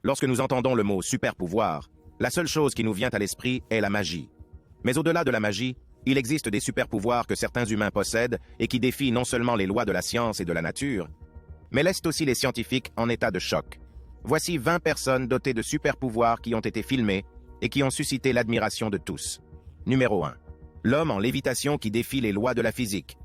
Lorsque nous entendons le mot super-pouvoir, la seule chose qui nous vient à l'esprit est la magie. Mais au-delà de la magie, il existe des super-pouvoirs que certains humains possèdent et qui défient non seulement les lois de la science et de la nature, mais laissent aussi les scientifiques en état de choc. Voici 20 personnes dotées de super-pouvoirs qui ont été filmées et qui ont suscité l'admiration de tous. Numéro 1. L'homme en lévitation qui défie les lois de la physique.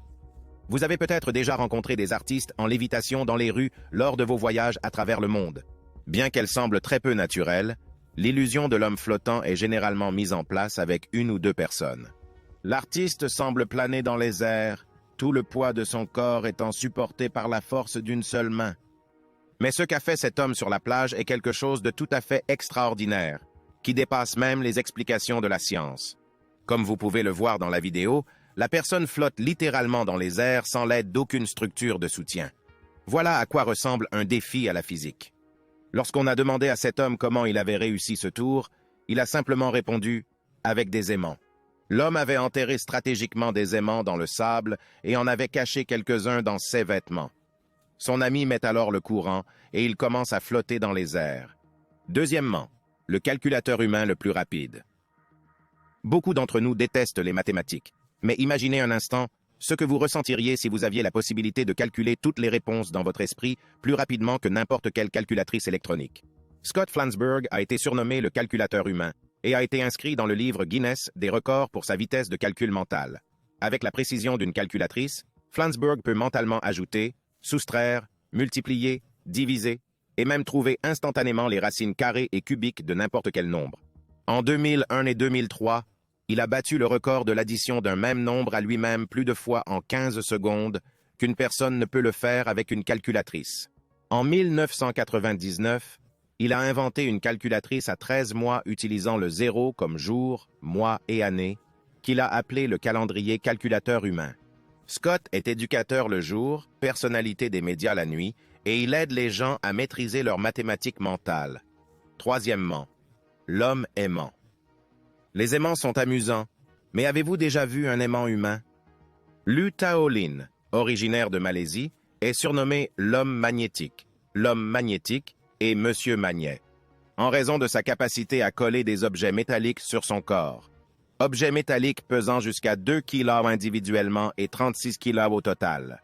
Vous avez peut-être déjà rencontré des artistes en lévitation dans les rues lors de vos voyages à travers le monde. Bien qu'elle semble très peu naturelle, l'illusion de l'homme flottant est généralement mise en place avec une ou deux personnes. L'artiste semble planer dans les airs, tout le poids de son corps étant supporté par la force d'une seule main. Mais ce qu'a fait cet homme sur la plage est quelque chose de tout à fait extraordinaire, qui dépasse même les explications de la science. Comme vous pouvez le voir dans la vidéo, la personne flotte littéralement dans les airs sans l'aide d'aucune structure de soutien. Voilà à quoi ressemble un défi à la physique. Lorsqu'on a demandé à cet homme comment il avait réussi ce tour, il a simplement répondu « avec des aimants ». L'homme avait enterré stratégiquement des aimants dans le sable et en avait caché quelques-uns dans ses vêtements. Son ami met alors le courant et il commence à flotter dans les airs. Deuxièmement, le calculateur humain le plus rapide. Beaucoup d'entre nous détestent les mathématiques, mais imaginez un instant ce que vous ressentiriez si vous aviez la possibilité de calculer toutes les réponses dans votre esprit plus rapidement que n'importe quelle calculatrice électronique. Scott Flansburgh a été surnommé le calculateur humain et a été inscrit dans le livre Guinness des records pour sa vitesse de calcul mental. Avec la précision d'une calculatrice, Flansburgh peut mentalement ajouter, soustraire, multiplier, diviser et même trouver instantanément les racines carrées et cubiques de n'importe quel nombre. En 2001 et 2003, il a battu le record de l'addition d'un même nombre à lui-même plus de fois en 15 secondes qu'une personne ne peut le faire avec une calculatrice. En 1999, il a inventé une calculatrice à 13 mois utilisant le zéro comme jour, mois et année, qu'il a appelé le calendrier calculateur humain. Scott est éducateur le jour, personnalité des médias la nuit, et il aide les gens à maîtriser leurs mathématiques mentales. Troisièmement, l'homme aimant. Les aimants sont amusants, mais avez-vous déjà vu un aimant humain? Lu Taolin, originaire de Malaisie, est surnommé l'homme magnétique et Monsieur Magnet, en raison de sa capacité à coller des objets métalliques sur son corps. Objets métalliques pesant jusqu'à 2 kg individuellement et 36 kg au total.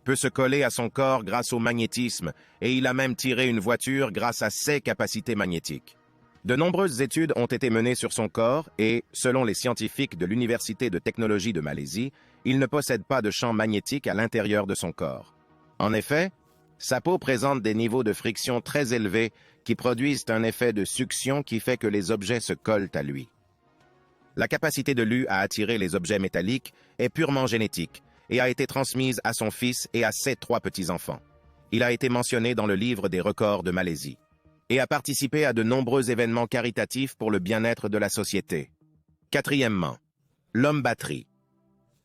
Peut se coller à son corps grâce au magnétisme et il a même tiré une voiture grâce à ses capacités magnétiques. De nombreuses études ont été menées sur son corps et, selon les scientifiques de l'Université de technologie de Malaisie, il ne possède pas de champ magnétique à l'intérieur de son corps. En effet, sa peau présente des niveaux de friction très élevés qui produisent un effet de succion qui fait que les objets se collent à lui. La capacité de Lu à attirer les objets métalliques est purement génétique et a été transmise à son fils et à ses 3 petits-enfants. Il a été mentionné dans le livre des records de Malaisie et a participé à de nombreux événements caritatifs pour le bien-être de la société. Quatrièmement, l'homme batterie.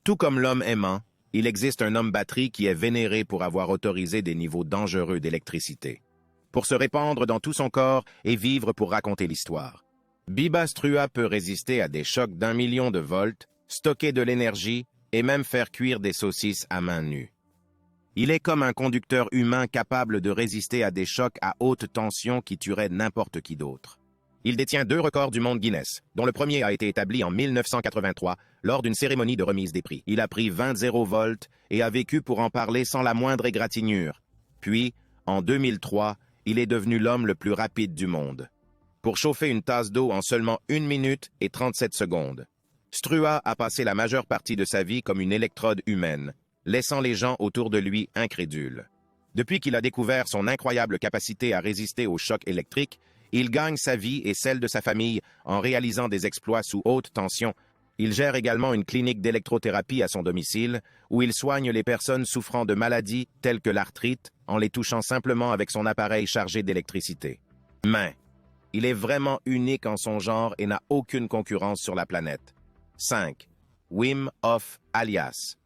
Tout comme l'homme aimant, il existe un homme batterie qui est vénéré pour avoir autorisé des niveaux dangereux d'électricité, pour se répandre dans tout son corps et vivre pour raconter l'histoire. Biba Strua peut résister à des chocs d'1 million de volts, stocker de l'énergie et même faire cuire des saucisses à main nue. Il est comme un conducteur humain capable de résister à des chocs à haute tension qui tueraient n'importe qui d'autre. Il détient 2 records du monde Guinness, dont le premier a été établi en 1983 lors d'une cérémonie de remise des prix. Il a pris 20 volts et a vécu pour en parler sans la moindre égratignure. Puis, en 2003, il est devenu l'homme le plus rapide du monde. Pour chauffer une tasse d'eau en seulement 1 minute et 37 secondes. Strua a passé la majeure partie de sa vie comme une électrode humaine, laissant les gens autour de lui incrédules. Depuis qu'il a découvert son incroyable capacité à résister aux chocs électriques, il gagne sa vie et celle de sa famille en réalisant des exploits sous haute tension. Il gère également une clinique d'électrothérapie à son domicile, où il soigne les personnes souffrant de maladies telles que l'arthrite en les touchant simplement avec son appareil chargé d'électricité. Main. Il est vraiment unique en son genre et n'a aucune concurrence sur la planète. 5. Wim Hof alias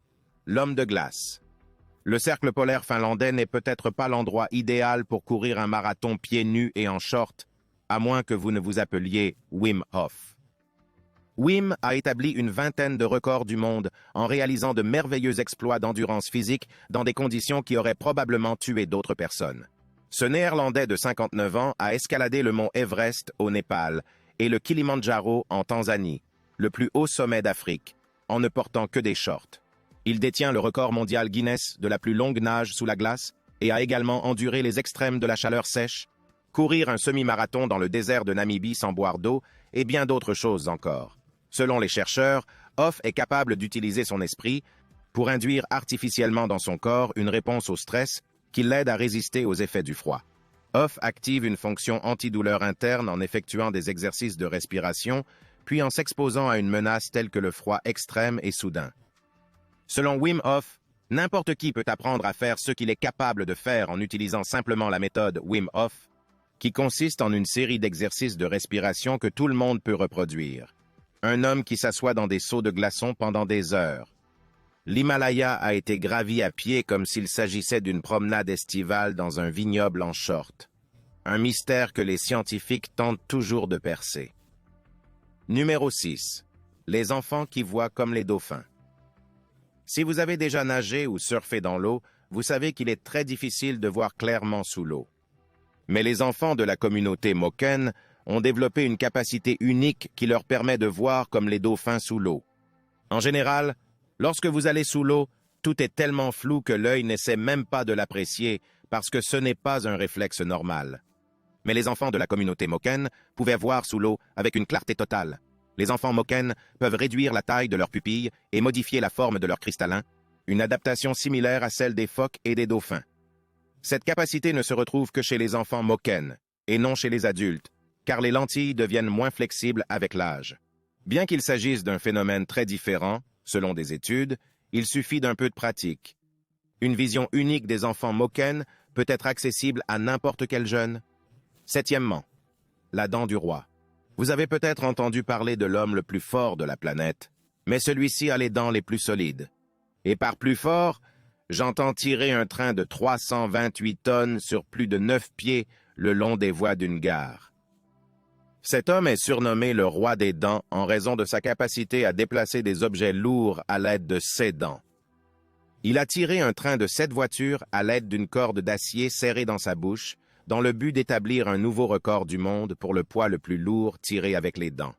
l'homme de glace. Le cercle polaire finlandais n'est peut-être pas l'endroit idéal pour courir un marathon pieds nus et en short, à moins que vous ne vous appeliez Wim Hof. Wim a établi une vingtaine de records du monde en réalisant de merveilleux exploits d'endurance physique dans des conditions qui auraient probablement tué d'autres personnes. Ce Néerlandais de 59 ans a escaladé le mont Everest au Népal et le Kilimandjaro en Tanzanie, le plus haut sommet d'Afrique, en ne portant que des shorts. Il détient le record mondial Guinness de la plus longue nage sous la glace et a également enduré les extrêmes de la chaleur sèche, courir un semi-marathon dans le désert de Namibie sans boire d'eau et bien d'autres choses encore. Selon les chercheurs, Hof est capable d'utiliser son esprit pour induire artificiellement dans son corps une réponse au stress qui l'aide à résister aux effets du froid. Hof active une fonction antidouleur interne en effectuant des exercices de respiration, puis en s'exposant à une menace telle que le froid extrême et soudain. Selon Wim Hof, n'importe qui peut apprendre à faire ce qu'il est capable de faire en utilisant simplement la méthode Wim Hof, qui consiste en une série d'exercices de respiration que tout le monde peut reproduire. Un homme qui s'assoit dans des seaux de glaçons pendant des heures. L'Himalaya a été gravi à pied comme s'il s'agissait d'une promenade estivale dans un vignoble en short. Un mystère que les scientifiques tentent toujours de percer. Numéro 6. Les enfants qui voient comme les dauphins. Si vous avez déjà nagé ou surfé dans l'eau, vous savez qu'il est très difficile de voir clairement sous l'eau. Mais les enfants de la communauté Moken ont développé une capacité unique qui leur permet de voir comme les dauphins sous l'eau. En général, lorsque vous allez sous l'eau, tout est tellement flou que l'œil n'essaie même pas de l'apprécier parce que ce n'est pas un réflexe normal. Mais les enfants de la communauté Moken pouvaient voir sous l'eau avec une clarté totale. Les enfants Moken peuvent réduire la taille de leurs pupilles et modifier la forme de leurs cristallins, une adaptation similaire à celle des phoques et des dauphins. Cette capacité ne se retrouve que chez les enfants Moken et non chez les adultes, car les lentilles deviennent moins flexibles avec l'âge. Bien qu'il s'agisse d'un phénomène très différent, selon des études, il suffit d'un peu de pratique. Une vision unique des enfants Moken peut être accessible à n'importe quel jeune. Septièmement, la dent du roi. Vous avez peut-être entendu parler de l'homme le plus fort de la planète, mais celui-ci a les dents les plus solides. Et par plus fort, j'entends tirer un train de 328 tonnes sur plus de 9 pieds le long des voies d'une gare. Cet homme est surnommé le roi des dents en raison de sa capacité à déplacer des objets lourds à l'aide de ses dents. Il a tiré un train de 7 voitures à l'aide d'une corde d'acier serrée dans sa bouche, dans le but d'établir un nouveau record du monde pour le poids le plus lourd tiré avec les dents.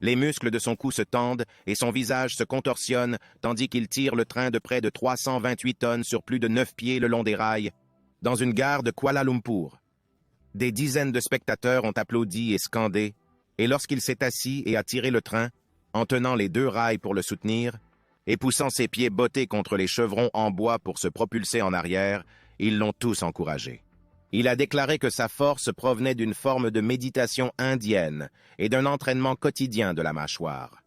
Les muscles de son cou se tendent et son visage se contorsionne tandis qu'il tire le train de près de 328 tonnes sur plus de 9 pieds le long des rails, dans une gare de Kuala Lumpur. Des dizaines de spectateurs ont applaudi et scandé, et lorsqu'il s'est assis et a tiré le train, en tenant les 2 rails pour le soutenir, et poussant ses pieds bottés contre les chevrons en bois pour se propulser en arrière, ils l'ont tous encouragé. Il a déclaré que sa force provenait d'une forme de méditation indienne et d'un entraînement quotidien de la mâchoire.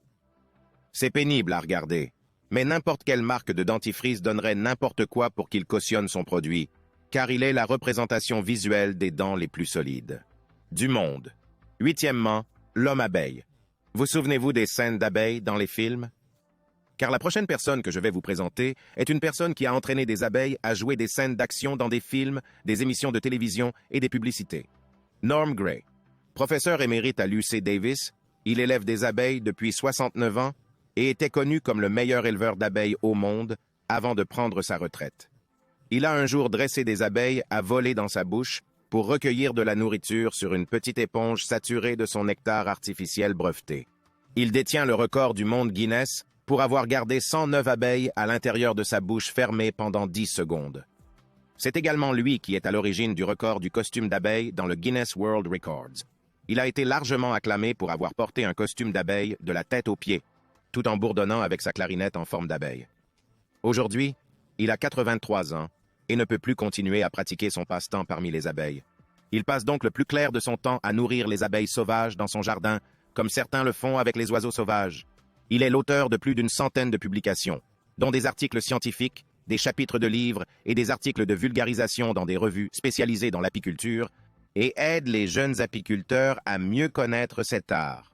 C'est pénible à regarder, mais n'importe quelle marque de dentifrice donnerait n'importe quoi pour qu'il cautionne son produit, car il est la représentation visuelle des dents les plus solides. Du monde. Huitièmement, l'homme abeille. Vous souvenez-vous des scènes d'abeilles dans les films? Car la prochaine personne que je vais vous présenter est une personne qui a entraîné des abeilles à jouer des scènes d'action dans des films, des émissions de télévision et des publicités. Norm Gray. Professeur émérite à l'UC Davis, il élève des abeilles depuis 69 ans et était connu comme le meilleur éleveur d'abeilles au monde avant de prendre sa retraite. Il a un jour dressé des abeilles à voler dans sa bouche pour recueillir de la nourriture sur une petite éponge saturée de son nectar artificiel breveté. Il détient le record du monde Guinness pour avoir gardé 109 abeilles à l'intérieur de sa bouche fermée pendant 10 secondes. C'est également lui qui est à l'origine du record du costume d'abeille dans le Guinness World Records. Il a été largement acclamé pour avoir porté un costume d'abeille de la tête aux pieds, tout en bourdonnant avec sa clarinette en forme d'abeille. Aujourd'hui, il a 83 ans et ne peut plus continuer à pratiquer son passe-temps parmi les abeilles. Il passe donc le plus clair de son temps à nourrir les abeilles sauvages dans son jardin, comme certains le font avec les oiseaux sauvages. Il est l'auteur de plus d'une centaine de publications, dont des articles scientifiques, des chapitres de livres et des articles de vulgarisation dans des revues spécialisées dans l'apiculture, et aide les jeunes apiculteurs à mieux connaître cet art.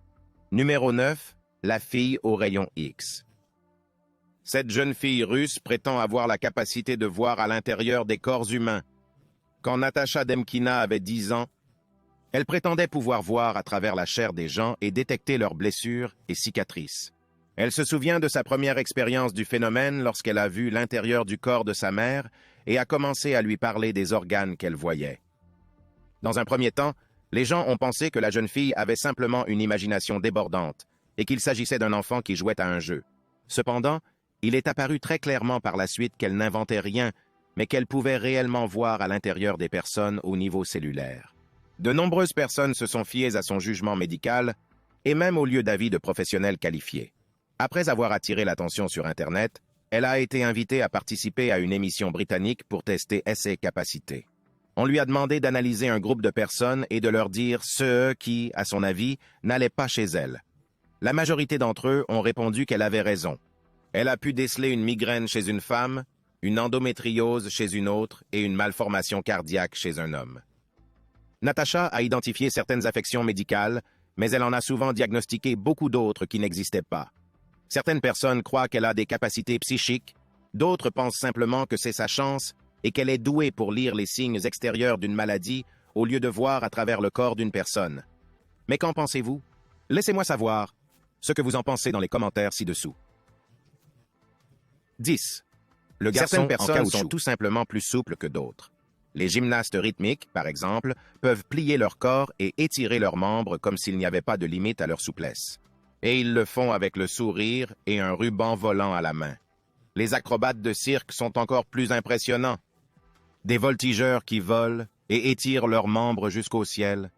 Numéro 9, la fille au rayon X. Cette jeune fille russe prétend avoir la capacité de voir à l'intérieur des corps humains. Quand Natasha Demkina avait 10 ans, elle prétendait pouvoir voir à travers la chair des gens et détecter leurs blessures et cicatrices. Elle se souvient de sa première expérience du phénomène lorsqu'elle a vu l'intérieur du corps de sa mère et a commencé à lui parler des organes qu'elle voyait. Dans un premier temps, les gens ont pensé que la jeune fille avait simplement une imagination débordante et qu'il s'agissait d'un enfant qui jouait à un jeu. Cependant, il est apparu très clairement par la suite qu'elle n'inventait rien, mais qu'elle pouvait réellement voir à l'intérieur des personnes au niveau cellulaire. De nombreuses personnes se sont fiées à son jugement médical et même au lieu d'avis de professionnels qualifiés. Après avoir attiré l'attention sur Internet, elle a été invitée à participer à une émission britannique pour tester ses capacités. On lui a demandé d'analyser un groupe de personnes et de leur dire ceux qui, à son avis, n'allaient pas chez elle. La majorité d'entre eux ont répondu qu'elle avait raison. Elle a pu déceler une migraine chez une femme, une endométriose chez une autre et une malformation cardiaque chez un homme. Natasha a identifié certaines affections médicales, mais elle en a souvent diagnostiqué beaucoup d'autres qui n'existaient pas. Certaines personnes croient qu'elle a des capacités psychiques, d'autres pensent simplement que c'est sa chance et qu'elle est douée pour lire les signes extérieurs d'une maladie au lieu de voir à travers le corps d'une personne. Mais qu'en pensez-vous? Laissez-moi savoir ce que vous en pensez dans les commentaires ci-dessous. 10. Certaines personnes sont tout simplement plus souples que d'autres. Les gymnastes rythmiques, par exemple, peuvent plier leur corps et étirer leurs membres comme s'il n'y avait pas de limite à leur souplesse. Et ils le font avec le sourire et un ruban volant à la main. Les acrobates de cirque sont encore plus impressionnants. Des voltigeurs qui volent et étirent leurs membres jusqu'au ciel,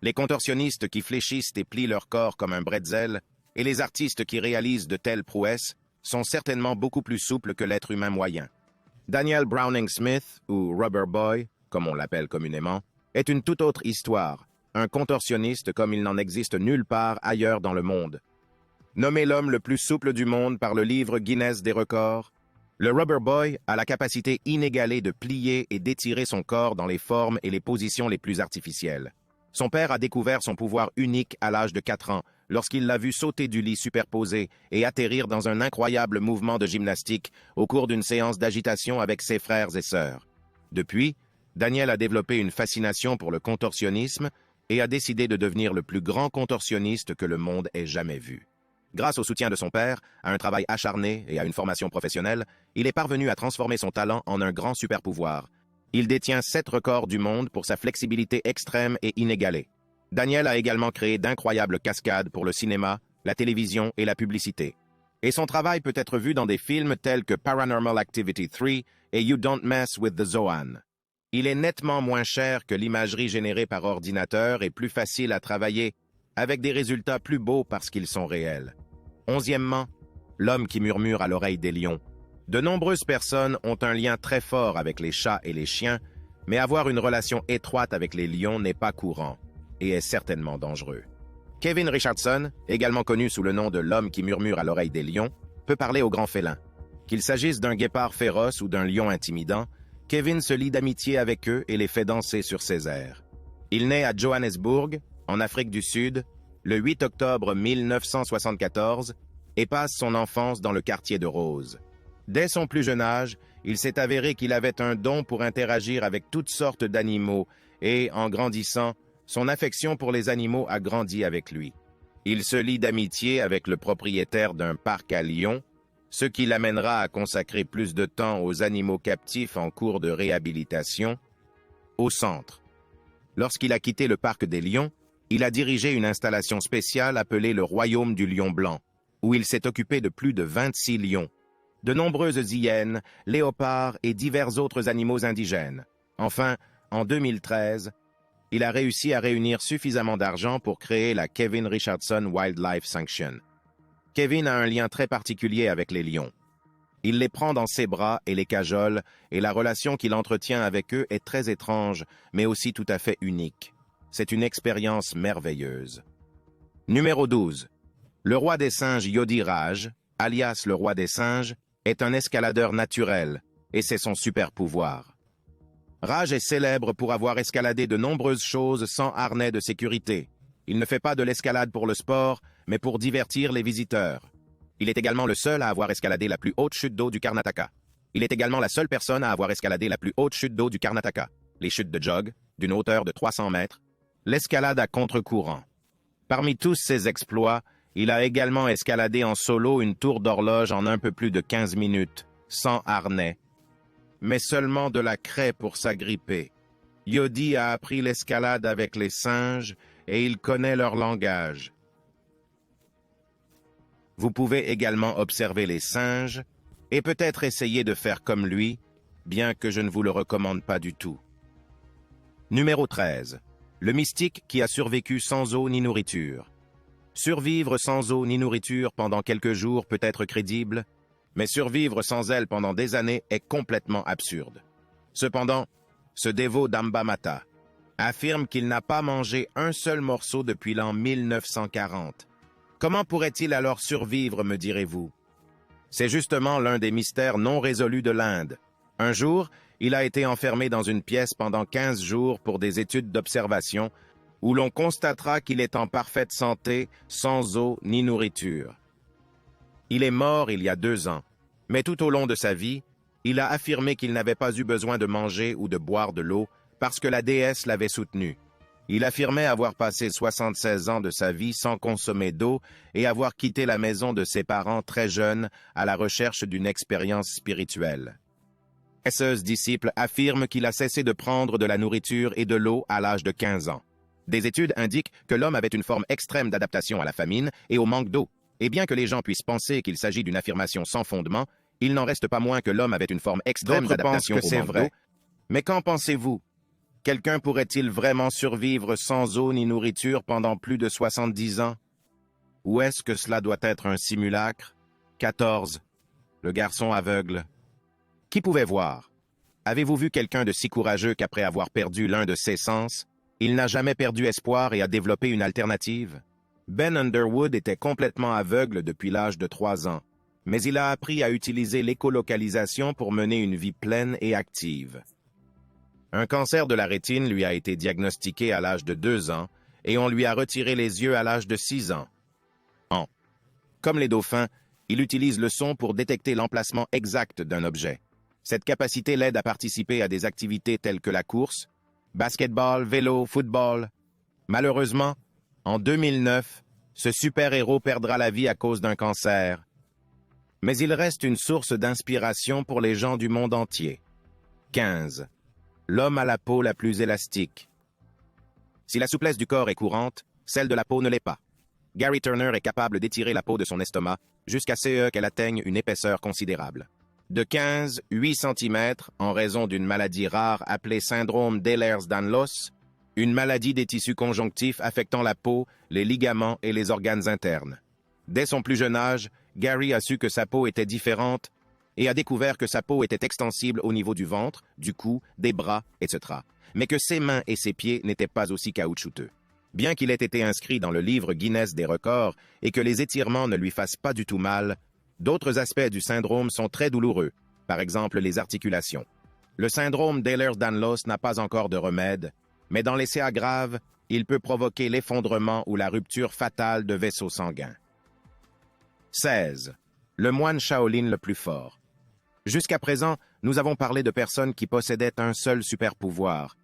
les contorsionnistes qui fléchissent et plient leur corps comme un bretzel, et les artistes qui réalisent de telles prouesses sont certainement beaucoup plus souples que l'être humain moyen. Daniel Browning Smith, ou Rubber Boy, comme on l'appelle communément, est une toute autre histoire, un contorsionniste comme il n'en existe nulle part ailleurs dans le monde. Nommé l'homme le plus souple du monde par le livre Guinness des records, le Rubber Boy a la capacité inégalée de plier et d'étirer son corps dans les formes et les positions les plus artificielles. Son père a découvert son pouvoir unique à l'âge de 4 ans, lorsqu'il l'a vu sauter du lit superposé et atterrir dans un incroyable mouvement de gymnastique au cours d'une séance d'agitation avec ses frères et sœurs. Depuis, Daniel a développé une fascination pour le contorsionnisme et a décidé de devenir le plus grand contorsionniste que le monde ait jamais vu. Grâce au soutien de son père, à un travail acharné et à une formation professionnelle, il est parvenu à transformer son talent en un grand super-pouvoir. Il détient 7 records du monde pour sa flexibilité extrême et inégalée. Daniel a également créé d'incroyables cascades pour le cinéma, la télévision et la publicité. Et son travail peut être vu dans des films tels que Paranormal Activity 3 et You Don't Mess with the Zohan. Il est nettement moins cher que l'imagerie générée par ordinateur et plus facile à travailler, avec des résultats plus beaux parce qu'ils sont réels. 11e, l'homme qui murmure à l'oreille des lions. De nombreuses personnes ont un lien très fort avec les chats et les chiens, mais avoir une relation étroite avec les lions n'est pas courant et est certainement dangereux. Kevin Richardson, également connu sous le nom de l'homme qui murmure à l'oreille des lions, peut parler aux grands félins. Qu'il s'agisse d'un guépard féroce ou d'un lion intimidant, Kevin se lie d'amitié avec eux et les fait danser sur ses airs. Il naît à Johannesburg, en Afrique du Sud, le 8 octobre 1974 et passe son enfance dans le quartier de Rose. Dès son plus jeune âge, il s'est avéré qu'il avait un don pour interagir avec toutes sortes d'animaux et, en grandissant, son affection pour les animaux a grandi avec lui. Il se lie d'amitié avec le propriétaire d'un parc à Lyon, ce qui l'amènera à consacrer plus de temps aux animaux captifs en cours de réhabilitation, au centre. Lorsqu'il a quitté le parc des Lions, il a dirigé une installation spéciale appelée le Royaume du Lion Blanc, où il s'est occupé de plus de 26 lions, de nombreuses hyènes, léopards et divers autres animaux indigènes. Enfin, en 2013, il a réussi à réunir suffisamment d'argent pour créer la Kevin Richardson Wildlife Sanction. Kevin a un lien très particulier avec les lions. Il les prend dans ses bras et les cajole, et la relation qu'il entretient avec eux est très étrange, mais aussi tout à fait unique. C'est une expérience merveilleuse. Numéro 12. Le roi des singes Yodi Raj, alias le roi des singes, est un escaladeur naturel, et c'est son super pouvoir. Raj est célèbre pour avoir escaladé de nombreuses choses sans harnais de sécurité. Il ne fait pas de l'escalade pour le sport, mais pour divertir les visiteurs. Il est également le seul à avoir escaladé la plus haute chute d'eau du Karnataka. Il est également la seule personne à avoir escaladé la plus haute chute d'eau du Karnataka, les chutes de Jog, d'une hauteur de 300 mètres, l'escalade à contre-courant. Parmi tous ses exploits, il a également escaladé en solo une tour d'horloge en un peu plus de 15 minutes, sans harnais, mais seulement de la craie pour s'agripper. Yodi a appris l'escalade avec les singes et il connaît leur langage. Vous pouvez également observer les singes et peut-être essayer de faire comme lui, bien que je ne vous le recommande pas du tout. Numéro 13. Le mystique qui a survécu sans eau ni nourriture. Survivre sans eau ni nourriture pendant quelques jours peut être crédible, mais survivre sans elle pendant des années est complètement absurde. Cependant, ce dévot d'Ambamata affirme qu'il n'a pas mangé un seul morceau depuis l'an 1940. Comment pourrait-il alors survivre, me direz-vous? C'est justement l'un des mystères non résolus de l'Inde. Un jour, il a été enfermé dans une pièce pendant 15 jours pour des études d'observation où l'on constatera qu'il est en parfaite santé, sans eau ni nourriture. Il est mort il y a 2 ans, mais tout au long de sa vie, il a affirmé qu'il n'avait pas eu besoin de manger ou de boire de l'eau parce que la déesse l'avait soutenu. Il affirmait avoir passé 76 ans de sa vie sans consommer d'eau et avoir quitté la maison de ses parents très jeunes à la recherche d'une expérience spirituelle. Ce disciple affirme qu'il a cessé de prendre de la nourriture et de l'eau à l'âge de 15 ans. Des études indiquent que l'homme avait une forme extrême d'adaptation à la famine et au manque d'eau. Et bien que les gens puissent penser qu'il s'agit d'une affirmation sans fondement, il n'en reste pas moins que l'homme avait une forme extrême d'adaptation au manque d'eau. Mais qu'en pensez-vous? Quelqu'un pourrait-il vraiment survivre sans eau ni nourriture pendant plus de 70 ans? Ou est-ce que cela doit être un simulacre? 14. Le garçon aveugle. Qui pouvait voir? Avez-vous vu quelqu'un de si courageux qu'après avoir perdu l'un de ses sens, il n'a jamais perdu espoir et a développé une alternative? Ben Underwood était complètement aveugle depuis l'âge de 3 ans, mais il a appris à utiliser l'écolocalisation pour mener une vie pleine et active. Un cancer de la rétine lui a été diagnostiqué à l'âge de 2 ans et on lui a retiré les yeux à l'âge de 6 ans. Comme les dauphins, il utilise le son pour détecter l'emplacement exact d'un objet. Cette capacité l'aide à participer à des activités telles que la course, basketball, vélo, football. Malheureusement, en 2009, ce super-héros perdra la vie à cause d'un cancer. Mais il reste une source d'inspiration pour les gens du monde entier. 15. L'homme a la peau la plus élastique. Si la souplesse du corps est courante, celle de la peau ne l'est pas. Gary Turner est capable d'étirer la peau de son estomac jusqu'à ce qu'elle atteigne une épaisseur considérable. De 15-8 cm en raison d'une maladie rare appelée syndrome d'Ehlers-Danlos, une maladie des tissus conjonctifs affectant la peau, les ligaments et les organes internes. Dès son plus jeune âge, Gary a su que sa peau était différente et a découvert que sa peau était extensible au niveau du ventre, du cou, des bras, etc., mais que ses mains et ses pieds n'étaient pas aussi caoutchouteux. Bien qu'il ait été inscrit dans le livre Guinness des records et que les étirements ne lui fassent pas du tout mal, d'autres aspects du syndrome sont très douloureux, par exemple les articulations. Le syndrome d'Ehlers-Danlos n'a pas encore de remède, mais dans les CA graves, il peut provoquer l'effondrement ou la rupture fatale de vaisseaux sanguins. 16. Le moine Shaolin le plus fort. Jusqu'à présent, nous avons parlé de personnes qui possédaient un seul super-pouvoir.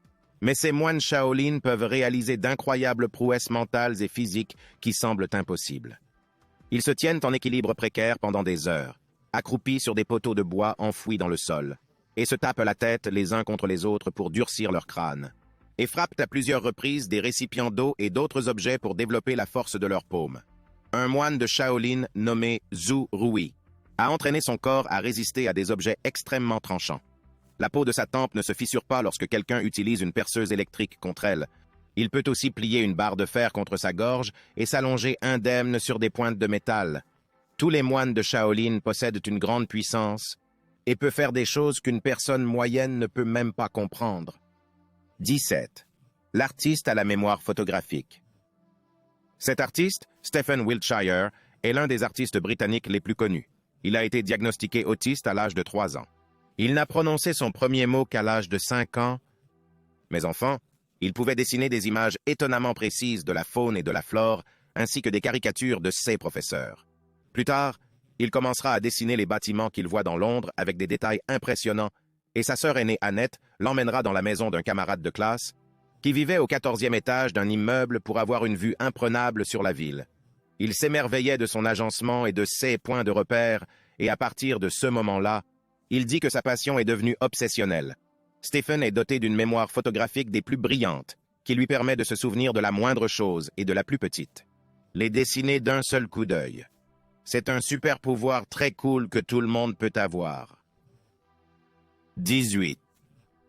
Mais ces moines Shaolin peuvent réaliser d'incroyables prouesses mentales et physiques qui semblent impossibles. Ils se tiennent en équilibre précaire pendant des heures, accroupis sur des poteaux de bois enfouis dans le sol, et se tapent la tête les uns contre les autres pour durcir leur crâne, et frappent à plusieurs reprises des récipients d'eau et d'autres objets pour développer la force de leurs paumes. Un moine de Shaolin nommé Zhu Rui a entraîné son corps à résister à des objets extrêmement tranchants. La peau de sa tempe ne se fissure pas lorsque quelqu'un utilise une perceuse électrique contre elle. Il peut aussi plier une barre de fer contre sa gorge et s'allonger indemne sur des pointes de métal. Tous les moines de Shaolin possèdent une grande puissance et peuvent faire des choses qu'une personne moyenne ne peut même pas comprendre. 17. L'artiste à la mémoire photographique. Cet artiste, Stephen Wiltshire, est l'un des artistes britanniques les plus connus. Il a été diagnostiqué autiste à l'âge de 3 ans. Il n'a prononcé son premier mot qu'à l'âge de 5 ans. Mais enfant, il pouvait dessiner des images étonnamment précises de la faune et de la flore, ainsi que des caricatures de ses professeurs. Plus tard, il commencera à dessiner les bâtiments qu'il voit dans Londres avec des détails impressionnants, et sa sœur aînée Annette l'emmènera dans la maison d'un camarade de classe qui vivait au 14e étage d'un immeuble pour avoir une vue imprenable sur la ville. Il s'émerveillait de son agencement et de ses points de repère, et à partir de ce moment-là, il dit que sa passion est devenue obsessionnelle. Stephen est doté d'une mémoire photographique des plus brillantes, qui lui permet de se souvenir de la moindre chose et de la plus petite. Les dessiner d'un seul coup d'œil. C'est un super pouvoir très cool que tout le monde peut avoir. 18.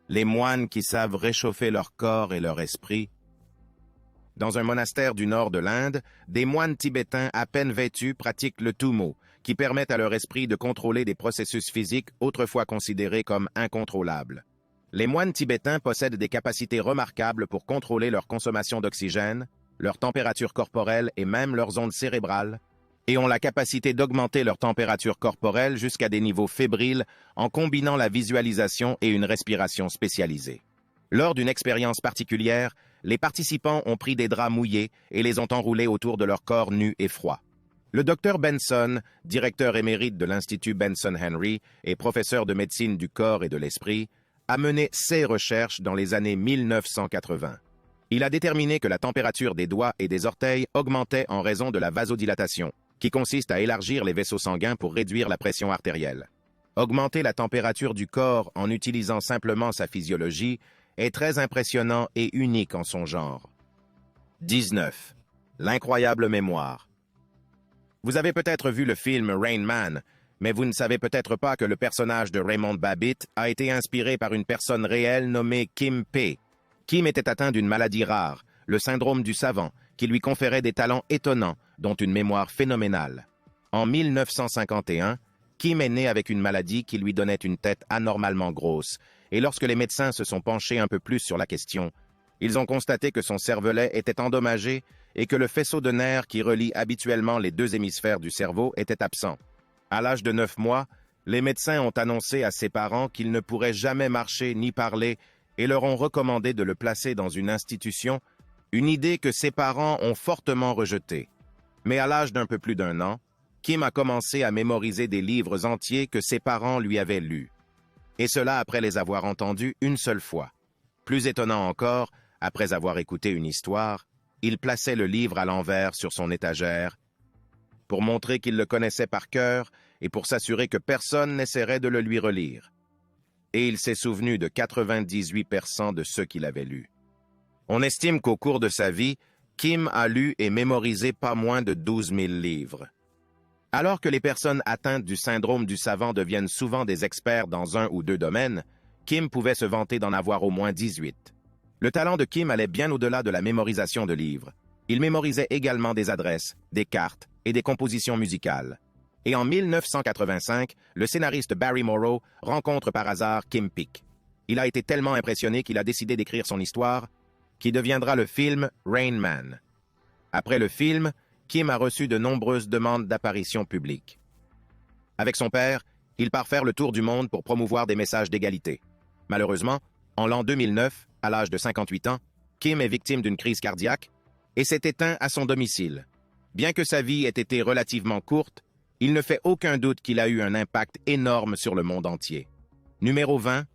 Les moines qui savent réchauffer leur corps et leur esprit. Dans un monastère du nord de l'Inde, des moines tibétains à peine vêtus pratiquent le Tummo, qui permet à leur esprit de contrôler des processus physiques autrefois considérés comme incontrôlables. Les moines tibétains possèdent des capacités remarquables pour contrôler leur consommation d'oxygène, leur température corporelle et même leurs ondes cérébrales, et ont la capacité d'augmenter leur température corporelle jusqu'à des niveaux fébriles en combinant la visualisation et une respiration spécialisée. Lors d'une expérience particulière, les participants ont pris des draps mouillés et les ont enroulés autour de leur corps nu et froid. Le docteur Benson, directeur émérite de l'Institut Benson Henry et professeur de médecine du corps et de l'esprit, a mené ses recherches dans les années 1980. Il a déterminé que la température des doigts et des orteils augmentait en raison de la vasodilatation, qui consiste à élargir les vaisseaux sanguins pour réduire la pression artérielle. Augmenter la température du corps en utilisant simplement sa physiologie est très impressionnant et unique en son genre. 19. L'incroyable mémoire. Vous avez peut-être vu le film Rain Man, mais vous ne savez peut-être pas que le personnage de Raymond Babbitt a été inspiré par une personne réelle nommée Kim P. Kim était atteint d'une maladie rare, le syndrome du savant, qui lui conférait des talents étonnants, dont une mémoire phénoménale. En 1951, Kim est né avec une maladie qui lui donnait une tête anormalement grosse, et lorsque les médecins se sont penchés un peu plus sur la question, ils ont constaté que son cervelet était endommagé et que le faisceau de nerfs qui relie habituellement les deux hémisphères du cerveau était absent. À l'âge de 9 mois, les médecins ont annoncé à ses parents qu'il ne pourrait jamais marcher ni parler et leur ont recommandé de le placer dans une institution, une idée que ses parents ont fortement rejetée. Mais à l'âge d'un peu plus d'1 an, Kim a commencé à mémoriser des livres entiers que ses parents lui avaient lus. Et cela après les avoir entendus une seule fois. Plus étonnant encore, après avoir écouté une histoire, il plaçait le livre à l'envers sur son étagère pour montrer qu'il le connaissait par cœur et pour s'assurer que personne n'essaierait de le lui relire. Et il s'est souvenu de 98% de ceux qu'il avait lus. On estime qu'au cours de sa vie, Kim a lu et mémorisé pas moins de 12 000 livres. Alors que les personnes atteintes du syndrome du savant deviennent souvent des experts dans un ou deux domaines, Kim pouvait se vanter d'en avoir au moins 18. Le talent de Kim allait bien au-delà de la mémorisation de livres. Il mémorisait également des adresses, des cartes et des compositions musicales. Et en 1985, le scénariste Barry Morrow rencontre par hasard Kim Peek. Il a été tellement impressionné qu'il a décidé d'écrire son histoire, qui deviendra le film Rain Man. Après le film, Kim a reçu de nombreuses demandes d'apparition publique. Avec son père, il part faire le tour du monde pour promouvoir des messages d'égalité. Malheureusement, en l'an 2009, à l'âge de 58 ans, Kim est victime d'une crise cardiaque et s'est éteint à son domicile. Bien que sa vie ait été relativement courte, il ne fait aucun doute qu'il a eu un impact énorme sur le monde entier. Numéro 20.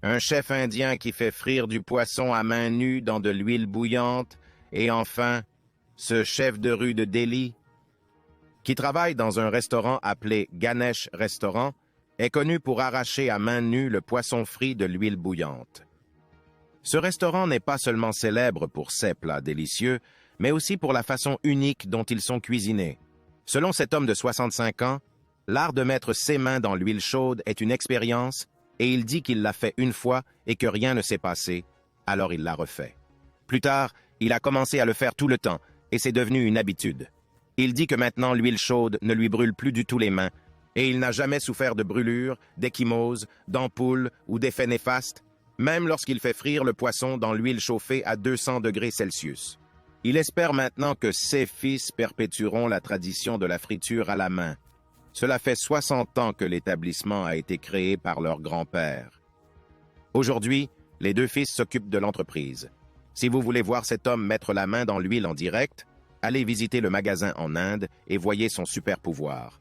Un chef indien qui fait frire du poisson à main nue dans de l'huile bouillante. Et enfin, ce chef de rue de Delhi, qui travaille dans un restaurant appelé Ganesh Restaurant, est connu pour arracher à main nue le poisson frit de l'huile bouillante. Ce restaurant n'est pas seulement célèbre pour ses plats délicieux, mais aussi pour la façon unique dont ils sont cuisinés. Selon cet homme de 65 ans, l'art de mettre ses mains dans l'huile chaude est une expérience et il dit qu'il l'a fait une fois et que rien ne s'est passé, alors il l'a refait. Plus tard, il a commencé à le faire tout le temps et c'est devenu une habitude. Il dit que maintenant l'huile chaude ne lui brûle plus du tout les mains et il n'a jamais souffert de brûlures, d'ecchymoses, d'ampoules ou d'effets néfastes, même lorsqu'il fait frire le poisson dans l'huile chauffée à 200 degrés Celsius. Il espère maintenant que ses fils perpétueront la tradition de la friture à la main. Cela fait 60 ans que l'établissement a été créé par leur grand-père. Aujourd'hui, les deux fils s'occupent de l'entreprise. Si vous voulez voir cet homme mettre la main dans l'huile en direct, allez visiter le magasin en Inde et voyez son super pouvoir.